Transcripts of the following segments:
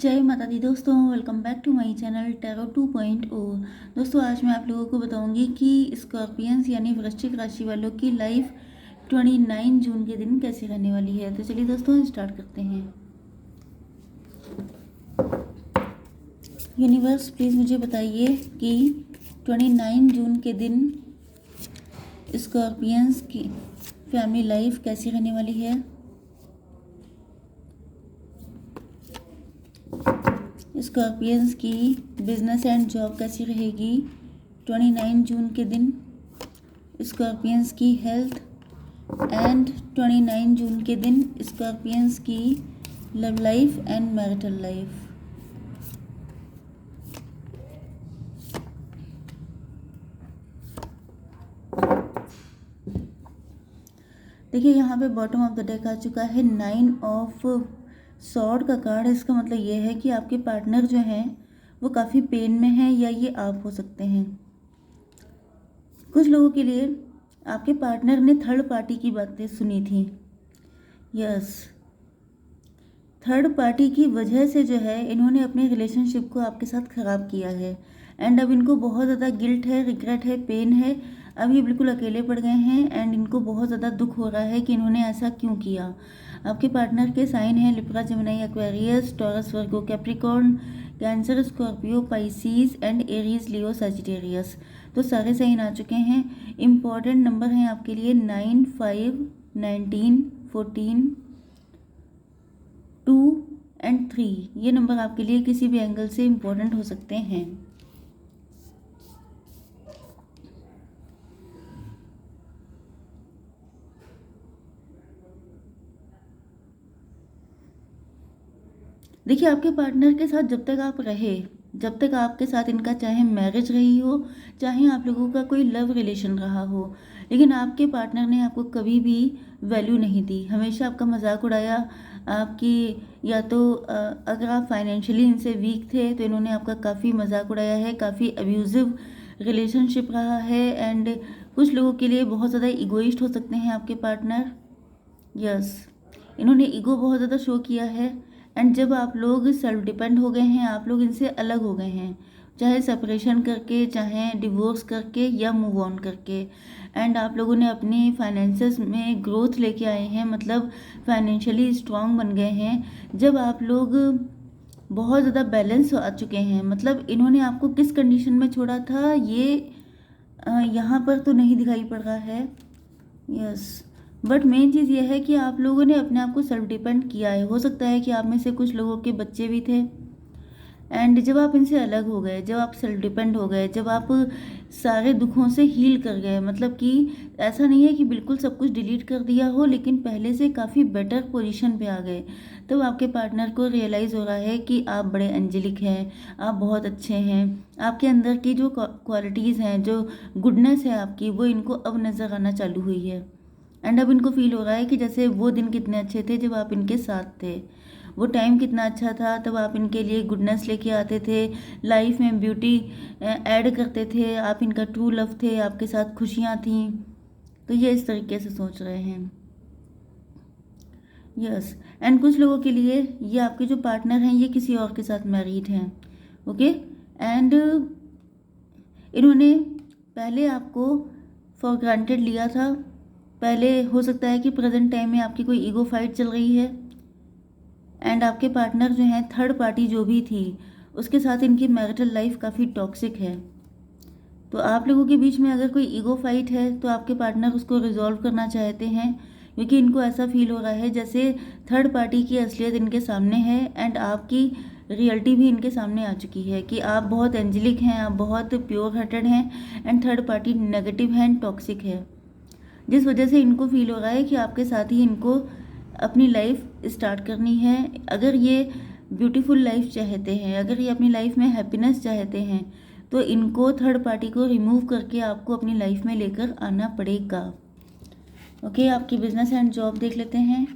जय माता दी दोस्तों, welcome back to my channel tarot 2.0। दोस्तों आज मैं आप लोगों को बताऊंगी कि स्कॉर्पियंस यानी वृश्चिक राशि वालों की लाइफ 29 जून के दिन कैसे रहने वाली है। तो चलिए दोस्तों स्टार्ट करते हैं। यूनिवर्स प्लीज़ मुझे बताइए कि 29 जून के दिन स्कॉर्पियंस की फैमिली लाइफ कैसी रहने वाली है। स्कॉर्पियंस की बिजनेस एंड जॉब कैसी रहेगी 29 जून के दिन। स्कॉर्पियंस की हेल्थ एंड 29 जून के दिन स्कॉर्पियंस की love life and marital life. देखिए यहाँ पे बॉटम ऑफ द डेक आ चुका है 9 ऑफ सॉर्ड का कार्ड। इसका मतलब ये है कि आपके पार्टनर जो हैं वो काफ़ी पेन में हैं या ये आप हो सकते हैं। कुछ लोगों के लिए आपके पार्टनर ने थर्ड पार्टी की बातें सुनी थी। यस, थर्ड पार्टी की वजह से जो है इन्होंने अपने रिलेशनशिप को आपके साथ ख़राब किया है एंड अब इनको बहुत ज़्यादा गिल्ट है, रिग्रेट है, पेन है। अब ये बिल्कुल अकेले पड़ गए हैं एंड इनको बहुत ज़्यादा दुख हो रहा है कि इन्होंने ऐसा क्यों किया। आपके पार्टनर के साइन हैं Libra, Gemini, Aquarius, taurus, Virgo, Capricorn, cancer, Scorpio, Pisces and Aries, Leo, Sagittarius. तो सारे साइन आ चुके हैं। इम्पॉर्टेंट नंबर हैं आपके लिए 9, 5, 19, 14, 2 एंड 3। ये नंबर आपके लिए किसी भी एंगल से इम्पोर्टेंट हो सकते हैं। देखिए आपके पार्टनर के साथ जब तक आप रहे, जब तक आपके साथ इनका चाहे मैरिज रही हो, चाहे आप लोगों का कोई लव रिलेशन रहा हो, लेकिन आपके पार्टनर ने आपको कभी भी वैल्यू नहीं दी। हमेशा आपका मजाक उड़ाया। आपकी या तो अगर आप फाइनेंशियली इनसे वीक थे तो इन्होंने आपका काफ़ी मजाक उड़ाया है। काफ़ी अब्यूजिव रिलेशनशिप रहा है एंड कुछ लोगों के लिए बहुत ज़्यादा इगोइस्ट हो सकते हैं आपके पार्टनर। यस, इन्होंने ईगो बहुत ज़्यादा शो किया है एंड जब आप लोग सेल्फ डिपेंड हो गए हैं, आप लोग इनसे अलग हो गए हैं, चाहे सेपरेशन करके, चाहे डिवोर्स करके या मूव ऑन करके, एंड आप लोगों ने अपनी फाइनेंसेस में ग्रोथ लेके आए हैं, मतलब फाइनेंशियली स्ट्रांग बन गए हैं। जब आप लोग बहुत ज़्यादा बैलेंस आ चुके हैं, मतलब इन्होंने आपको किस कंडीशन में छोड़ा था ये यहाँ पर तो नहीं दिखाई पड़ रहा है। यस, बट मेन चीज़ ये है कि आप लोगों ने अपने आप को सेल्फ डिपेंड किया है। हो सकता है कि आप में से कुछ लोगों के बच्चे भी थे एंड जब आप इनसे अलग हो गए, जब आप सेल्फ डिपेंड हो गए, जब आप सारे दुखों से हील कर गए, मतलब कि ऐसा नहीं है कि बिल्कुल सब कुछ डिलीट कर दिया हो, लेकिन पहले से काफ़ी बेटर पोजीशन पे आ गए, तब आपके पार्टनर को रियलाइज़ हो रहा है कि आप बड़े एंजेलिक हैं, आप बहुत अच्छे हैं। आपके अंदर की जो क्वालिटीज़ हैं, जो गुडनेस है आपकी, वो इनको अब नज़र आना चालू हुई है एंड अब इनको फील हो रहा है कि जैसे वो दिन कितने अच्छे थे जब आप इनके साथ थे, वो टाइम कितना अच्छा था, तब आप इनके लिए गुडनेस लेके आते थे, लाइफ में ब्यूटी ऐड करते थे, आप इनका ट्रू लव थे, आपके साथ खुशियाँ थीं। तो ये इस तरीके से सोच रहे हैं। यस, एंड कुछ लोगों के लिए ये आपके जो पार्टनर हैं ये किसी और के साथ मैरिड हैं। ओके, एंड इन्होंने पहले आपको फॉर ग्रांटेड लिया था। पहले हो सकता है कि प्रेजेंट टाइम में आपकी कोई ईगो फाइट चल रही है एंड आपके पार्टनर जो हैं, थर्ड पार्टी जो भी थी, उसके साथ इनकी मैरिटल लाइफ काफ़ी टॉक्सिक है। तो आप लोगों के बीच में अगर कोई ईगो फाइट है तो आपके पार्टनर उसको रिजॉल्व करना चाहते हैं, क्योंकि इनको ऐसा फील हो रहा है जैसे थर्ड पार्टी की असलियत इनके सामने है एंड आपकी रियलिटी भी इनके सामने आ चुकी है कि आप बहुत एंजेलिक हैं, आप बहुत प्योर हार्टेड हैं एंड थर्ड पार्टी नेगेटिव है एंड टॉक्सिक है, जिस वजह से इनको फील हो रहा है कि आपके साथ ही इनको अपनी लाइफ स्टार्ट करनी है। अगर ये ब्यूटीफुल लाइफ चाहते हैं, अगर ये अपनी लाइफ में हैप्पीनेस चाहते हैं, तो इनको थर्ड पार्टी को रिमूव करके आपको अपनी लाइफ में लेकर आना पड़ेगा। ओके, आपकी बिजनेस एंड जॉब देख लेते हैं।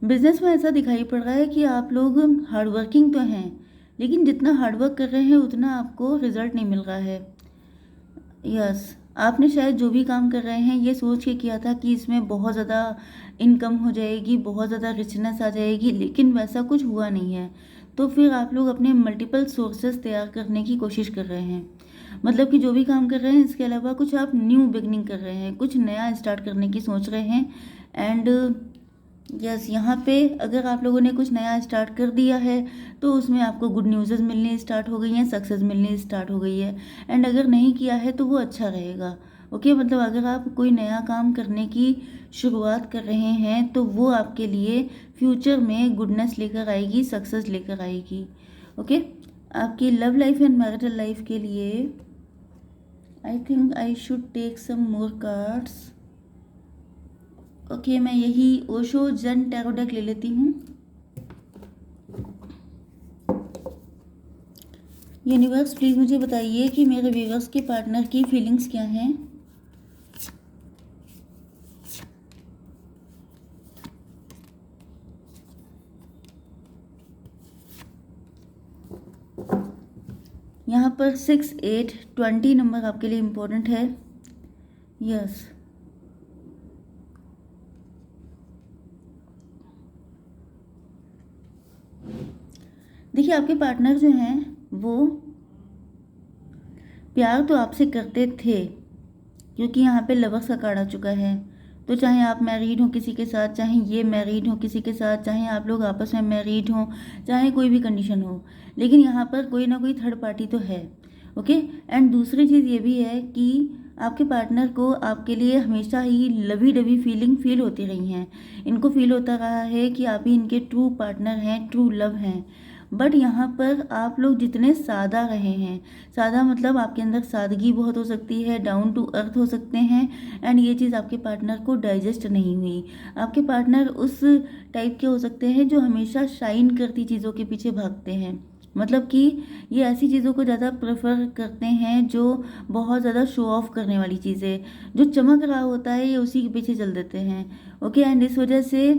बिजनेस में ऐसा दिखाई पड़ रहा है कि आप लोग हार्डवर्किंग तो हैं, लेकिन जितना हार्डवर्क कर रहे हैं उतना आपको रिजल्ट नहीं मिल रहा है। यस, आपने शायद जो भी काम कर रहे हैं ये सोच के किया था कि इसमें बहुत ज़्यादा इनकम हो जाएगी, बहुत ज़्यादा रिचनेस आ जाएगी, लेकिन वैसा कुछ हुआ नहीं है। तो फिर आप लोग अपने मल्टीपल सोर्सेस तैयार करने की कोशिश कर रहे हैं। मतलब कि जो भी काम कर रहे हैं इसके अलावा कुछ आप न्यू बिगनिंग कर रहे हैं, कुछ नया स्टार्ट करने की सोच रहे हैं। एंड यस, यहाँ पे अगर आप लोगों ने कुछ नया स्टार्ट कर दिया है तो उसमें आपको गुड न्यूज़ मिलने स्टार्ट हो गई हैं, सक्सेस मिलने स्टार्ट हो गई है। एंड अगर नहीं किया है तो वो अच्छा रहेगा। ओके, मतलब अगर आप कोई नया काम करने की शुरुआत कर रहे हैं तो वो आपके लिए फ्यूचर में गुडनेस लेकर आएगी, सक्सेस लेकर आएगी। ओके, आपकी love life and marital life के लिए I think I should take some more cards. Okay, मैं यही ओशो जन टैरो डेक ले लेती हूँ। यूनिवर्स प्लीज़ मुझे बताइए कि मेरे व्यूअर्स के पार्टनर की फीलिंग्स क्या हैं। यहाँ पर 6, 8, 20 नंबर आपके लिए इम्पोर्टेंट है। यस, देखिए आपके पार्टनर जो हैं वो प्यार तो आपसे करते थे, क्योंकि यहाँ पे लवर्स का कार्ड आ चुका है। तो चाहे आप मैरिड हो किसी के साथ, चाहे ये मैरिड हो किसी के साथ, चाहे आप लोग आपस में मैरिड हो, चाहे कोई भी कंडीशन हो, लेकिन यहाँ पर कोई ना कोई थर्ड पार्टी तो है। ओके, एंड दूसरी चीज़ ये भी है कि आपके पार्टनर को आपके लिए हमेशा ही लवी डवी फीलिंग फील होती रही हैं। इनको फील होता रहा है कि आप ही इनके ट्रू पार्टनर हैं, ट्रू लव हैं। बट यहाँ पर आप लोग जितने सादा रहे हैं, सादा मतलब आपके अंदर सादगी बहुत हो सकती है, डाउन टू अर्थ हो सकते हैं, एंड ये चीज़ आपके पार्टनर को डाइजेस्ट नहीं हुई। आपके पार्टनर उस टाइप के हो सकते हैं जो हमेशा शाइन करती चीज़ों के पीछे भागते हैं। मतलब कि ये ऐसी चीज़ों को ज़्यादा प्रेफर करते हैं जो बहुत ज़्यादा शो ऑफ करने वाली चीज़ें, जो चमक रहा होता है ये उसी के पीछे चल देते हैं। ओके, एंड इस वजह से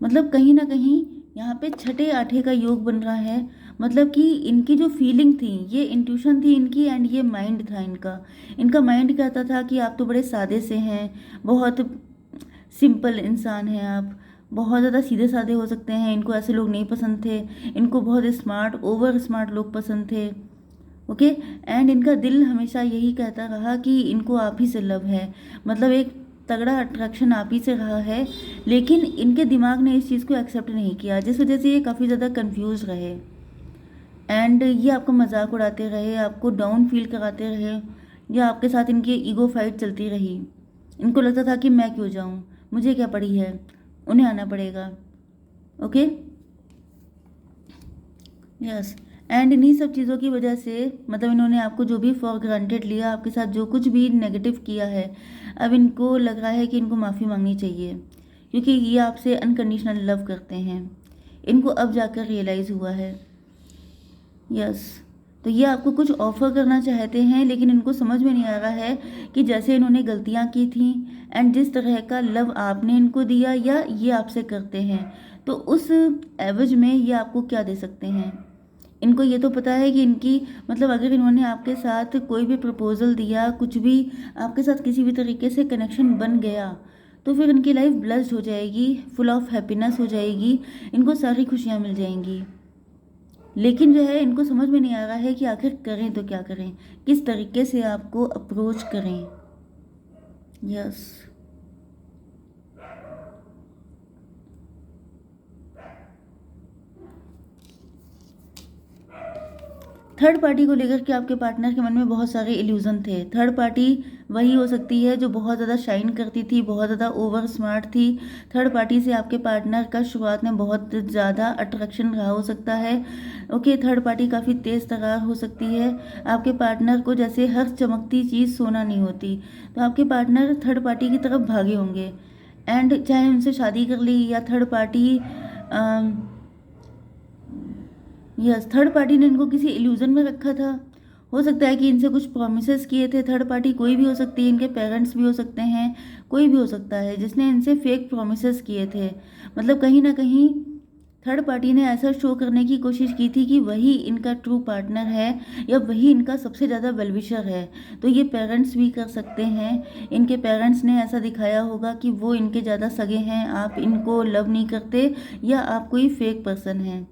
मतलब कहीं ना कहीं यहाँ पे छठे आठे का योग बन रहा है। मतलब कि इनकी जो फीलिंग थी, ये इंट्यूशन थी इनकी, एंड ये माइंड था इनका। इनका माइंड कहता था कि आप तो बड़े सादे से हैं, बहुत सिंपल इंसान हैं आप, बहुत ज़्यादा सीधे साधे हो सकते हैं। इनको ऐसे लोग नहीं पसंद थे, इनको बहुत स्मार्ट, ओवर स्मार्ट लोग पसंद थे। ओके, एंड इनका दिल हमेशा यही कहता रहा कि इनको आप ही से लव है, मतलब एक तगड़ा अट्रैक्शन आप ही से रहा है। लेकिन इनके दिमाग ने इस चीज़ को एक्सेप्ट नहीं किया, जिस वजह से ये काफ़ी ज़्यादा कंफ्यूज रहे, एंड ये आपका मजाक उड़ाते रहे, आपको डाउन फील कराते रहे, या आपके साथ इनकी ईगो फाइट चलती रही। इनको लगता था कि मैं क्यों जाऊँ, मुझे क्या पड़ी है, उन्हें आना पड़ेगा। ओके, यस, एंड इन्हीं सब चीज़ों की वजह से मतलब इन्होंने आपको जो भी फॉर ग्रांटेड लिया, आपके साथ जो कुछ भी नेगेटिव किया है, अब इनको लग रहा है कि इनको माफ़ी मांगनी चाहिए, क्योंकि ये आपसे अनकंडीशनल लव करते हैं। इनको अब जाकर रियलाइज़ हुआ है। यस, तो ये आपको कुछ ऑफ़र करना चाहते हैं, लेकिन इनको समझ में नहीं आ रहा है कि जैसे इन्होंने गलतियाँ की थी एंड जिस तरह का लव आपने इनको दिया या ये आपसे करते हैं, तो उस एवज में ये आपको क्या दे सकते हैं। इनको ये तो पता है कि इनकी मतलब अगर इन्होंने आपके साथ कोई भी प्रपोजल दिया, कुछ भी आपके साथ किसी भी तरीके से कनेक्शन बन गया, तो फिर इनकी लाइफ ब्लेस्ड हो जाएगी, फुल ऑफ हैप्पीनेस हो जाएगी, इनको सारी खुशियाँ मिल जाएंगी। लेकिन जो है इनको समझ में नहीं आ रहा है कि आखिर करें तो क्या करें, किस तरीके से आपको अप्रोच करें। यस, थर्ड पार्टी को लेकर के आपके पार्टनर के मन में बहुत सारे इल्यूज़न थे। थर्ड पार्टी वही हो सकती है जो बहुत ज़्यादा शाइन करती थी, बहुत ज़्यादा ओवर स्मार्ट थी। थर्ड पार्टी से आपके पार्टनर का शुरुआत में बहुत ज़्यादा अट्रैक्शन रहा हो सकता है। ओके, थर्ड पार्टी काफ़ी तेज़ तर्रार हो सकती है। आपके पार्टनर को जैसे हर चमकती चीज़ सोना नहीं होती, तो आपके पार्टनर थर्ड पार्टी की तरफ भागे होंगे, एंड चाहे उनसे शादी कर ली या third party yes, third party ने इनको किसी इल्यूजन में रखा था। हो सकता है कि इनसे कुछ प्रोमिसेस किए थे। थर्ड पार्टी कोई भी हो सकती है, इनके पेरेंट्स भी हो सकते हैं, कोई भी हो सकता है जिसने इनसे फेक प्रोमिसेस किए थे। मतलब कहीं ना कहीं थर्ड पार्टी ने ऐसा शो करने की कोशिश की थी कि वही इनका ट्रू पार्टनर है या वही इनका सबसे ज़्यादा वेलविशर है। तो ये पेरेंट्स भी कर सकते हैं, इनके पेरेंट्स ने ऐसा दिखाया होगा कि वो इनके ज़्यादा सगे हैं, आप इनको लव नहीं करते या आप कोई फेक पर्सन हैं।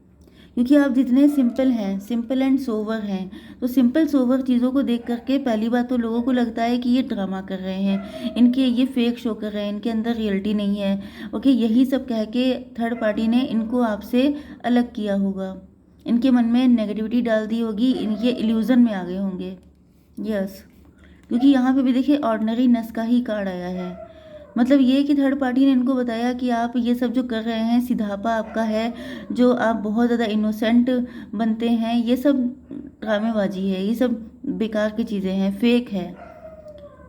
क्योंकि आप जितने सिंपल हैं, सिंपल एंड सोवर हैं, तो सिंपल सोवर चीज़ों को देख करके पहली बात तो लोगों को लगता है कि ये ड्रामा कर रहे हैं, इनके ये फेक शो कर रहे हैं, इनके अंदर रियलिटी नहीं है। ओके, यही सब कह के थर्ड पार्टी ने इनको आपसे अलग किया होगा, इनके मन में नेगेटिविटी डाल दी होगी, ये इल्यूज़न में आ गए होंगे। यस, क्योंकि यहाँ पे भी देखिए ऑर्डिनरी नस का ही कार्ड आया है। मतलब ये कि थर्ड पार्टी ने इनको बताया कि आप ये सब जो कर रहे हैं सिधापा आपका है, जो आप बहुत ज़्यादा इनोसेंट बनते हैं, ये सब ड्रामेबाजी है, ये सब बेकार की चीज़ें हैं, फेक है।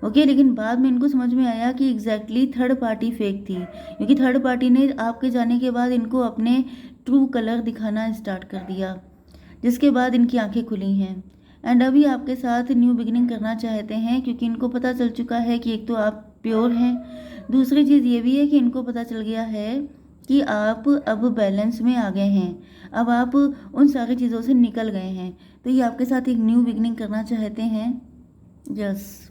ओके, लेकिन बाद में इनको समझ में आया कि एग्जैक्टली थर्ड पार्टी फेक थी, क्योंकि थर्ड पार्टी ने आपके जाने के बाद इनको अपने ट्रू कलर दिखाना स्टार्ट कर दिया, जिसके बाद इनकी आंखें खुली हैं एंड अभी आपके साथ न्यू बिगिनिंग करना चाहते हैं, क्योंकि इनको पता चल चुका है कि एक तो आप प्योर हैं, दूसरी चीज़ ये भी है कि इनको पता चल गया है कि आप अब बैलेंस में आ गए हैं, अब आप उन सारी चीज़ों से निकल गए हैं, तो ये आपके साथ एक न्यू बिगिनिंग करना चाहते हैं। यस,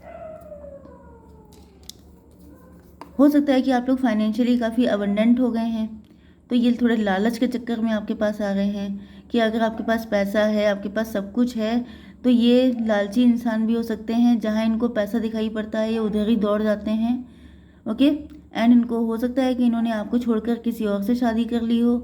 हो सकता है कि आप लोग फाइनेंशियली काफ़ी अबंडेंट हो गए हैं, तो ये थोड़े लालच के चक्कर में आपके पास आ गए हैं कि अगर आपके पास पैसा है, आपके पास सब कुछ है, तो ये लालची इंसान भी हो सकते हैं, जहाँ इनको पैसा दिखाई पड़ता है ये उधर ही दौड़ जाते हैं। ओके, एंड इनको हो सकता है कि इन्होंने आपको छोड़कर किसी और से शादी कर ली हो,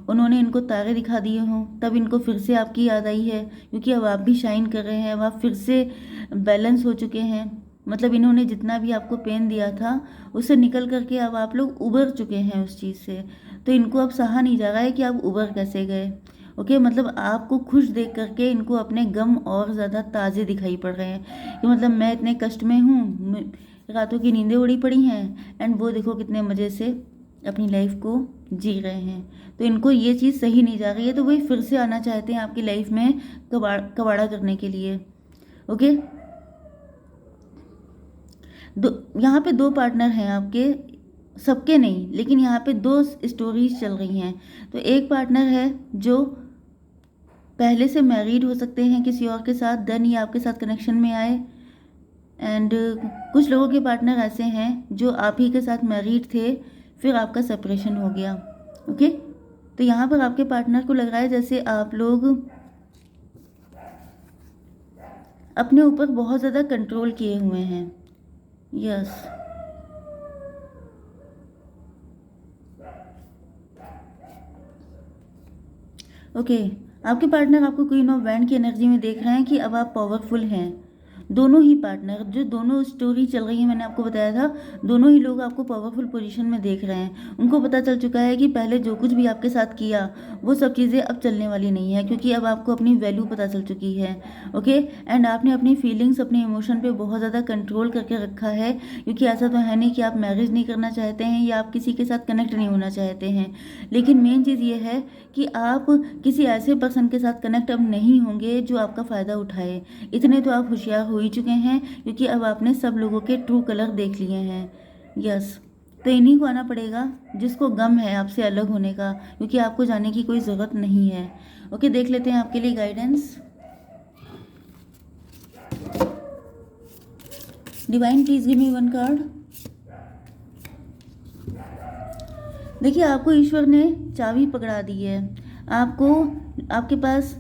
उन्होंने इनको तारे दिखा दिए हों, तब इनको फिर से आपकी याद आई है, क्योंकि अब आप भी शाइन कर रहे हैं, अब आप फिर से बैलेंस हो चुके हैं। मतलब इन्होंने जितना भी आपको पेन दिया था उससे निकल करके अब आप लोग उबर चुके हैं उस चीज़ से, तो इनको अब सहा नहीं जा रहा है कि आप उबर कैसे गए। ओके, मतलब आपको खुश देख करके इनको अपने गम और ज़्यादा ताज़े दिखाई पड़ रहे हैं कि मतलब मैं इतने कष्ट में हूँ, रातों की नींदें उड़ी पड़ी हैं, एंड वो देखो कितने मज़े से अपनी लाइफ को जी रहे हैं। तो इनको ये चीज़ सही नहीं जा रही है, तो वही फिर से आना चाहते हैं आपकी लाइफ में कबाड़ा करने के लिए। ओके, यहाँ पे दो पार्टनर हैं आपके, सबके नहीं, लेकिन यहाँ पे दो स्टोरीज चल रही हैं। तो एक पार्टनर है जो पहले से मैरिड हो सकते हैं किसी और के साथ, देन ये आपके साथ कनेक्शन में आए, एंड कुछ लोगों के पार्टनर ऐसे हैं जो आप ही के साथ मैरिड थे, फिर आपका सेपरेशन हो गया। ओके, तो यहाँ पर आपके पार्टनर को लग रहा है जैसे आप लोग अपने ऊपर बहुत ज़्यादा कंट्रोल किए हुए हैं। यस, ओके, आपके पार्टनर आपको क्वीन ऑफ वैंड की एनर्जी में देख रहे हैं कि अब आप पावरफुल हैं। दोनों ही पार्टनर, जो दोनों स्टोरी चल रही है, मैंने आपको बताया था, दोनों ही लोग आपको पावरफुल पोजीशन में देख रहे हैं। उनको पता चल चुका है कि पहले जो कुछ भी आपके साथ किया वो सब चीज़ें अब चलने वाली नहीं है, क्योंकि अब आपको अपनी वैल्यू पता चल चुकी है। ओके, एंड आपने अपनी फीलिंग्स, अपने इमोशन पे बहुत ज़्यादा कंट्रोल करके रखा है, क्योंकि ऐसा तो है नहीं कि आप मैरिज नहीं करना चाहते हैं या आप किसी के साथ कनेक्ट नहीं होना चाहते हैं, लेकिन मेन चीज़ ये है कि आप किसी ऐसे पर्सन के साथ कनेक्ट अब नहीं होंगे जो आपका फ़ायदा उठाए। इतने तो आप होशियार हो ही चुके हैं, क्योंकि अब आपने सब लोगों के ट्रू कलर देख लिए हैं। यस, तो इन्हीं को आना पड़ेगा जिसको गम है आपसे अलग होने का, क्योंकि आपको जाने की कोई ज़रूरत नहीं है। ओके, देख लेते हैं आपके लिए guidance. Divine please give me one card. देखिए, आपको ईश्वर ने चाबी पकड़ा दी है, आपको, आपके पास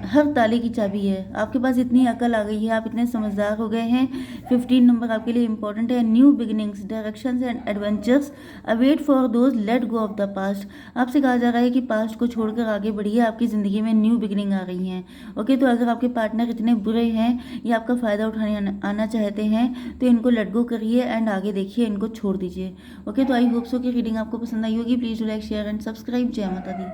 हर ताले की चाबी है, आपके पास इतनी अकल आ गई है, आप इतने समझदार हो गए हैं। 15 नंबर आपके लिए इंपॉर्टेंट है। New beginnings, directions and adventures await for those let go of the past. आपसे कहा जा रहा है कि पास्ट को छोड़कर आगे बढ़िए, आपकी ज़िंदगी में न्यू बिगिनिंग आ रही हैं। ओके, तो अगर आपके पार्टनर इतने बुरे हैं या आपका फ़ायदा उठाने आना चाहते हैं, तो इनको लेट गो करिए एंड आगे देखिए, इनको छोड़ दीजिए। ओके, तो आई होप सो कि रीडिंग आपको पसंद आई होगी। Please do like, share and subscribe. जय माता दी।